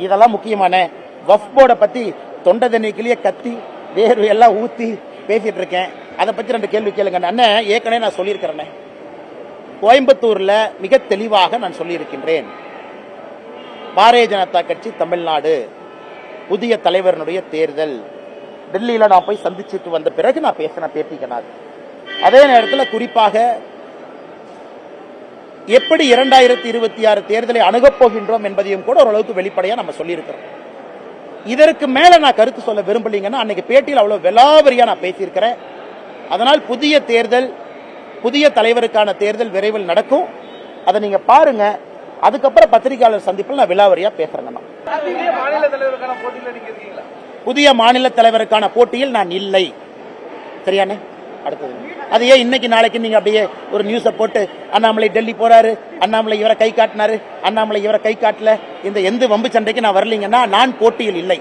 இதெல்லாம் முக்கியமான வஃப் போர்டை பத்தி தொண்டை தண்ணிக்கிலேயே கத்தி வேர்வை எல்லாம் ஊத்தி பேசிட்டு இருக்கேன். அதை பத்தி 2 கேள்வி கேளுங்க. அண்ணன் ஏற்கனவே நான் சொல்லியிருக்கிறேன். கோயம்புத்தூர்ல மிக தெளிவாக நான் சொல்லியிருக்கின்றேன். பாரதிய ஜனதா கட்சி தமிழ்நாடு புதிய தலைவரனுடைய தேர்தல் டெல்லியில நான் போய் சந்திச்சுட்டு வந்த பிறகு நான் பேசின பேட்டிக்கனாது. அதே நேரத்தில் குறிப்பாக எப்படி 2026 தேர்தலை அணுகப் போகின்றோம் என்பதையும் கூட ஓரளவுக்கு வெளிப்படையா நம்ம சொல்லியிருக்கிறோம். இதற்கு மேல நான் கருத்து சொல்ல விரும்பலீங்கன்னா அன்னைக்கு பேட்டியில் அவ்வளவு விலாவரியா நான் பேசியிருக்கிறேன். அதனால் புதிய தேர்தல், புதிய தலைவருக்கான தேர்தல் விரைவில் நடக்கும். அதை நீங்க பாருங்க. அதுக்கப்புறம் பத்திரிகையாளர் சந்திப்பில் நான் விலாவரியா பேசுறேன். புதிய மாநில தலைவருக்கான போட்டியில் நான் இல்லை. சரியானே? அடுத்தது அது ஏன் இன்னைக்கு நாளைக்கு நீங்க அப்படியே ஒரு நியூஸை போட்டு அண்ணாமலை டெல்லி போறாரு, அண்ணாமலை இவரை கை காட்டினாரு, அண்ணாமலை இவரை கை காட்டல, இந்த எந்த வம்பு சண்டைக்கு நான் வரலீங்கன்னா நான் போட்டியில் இல்லை.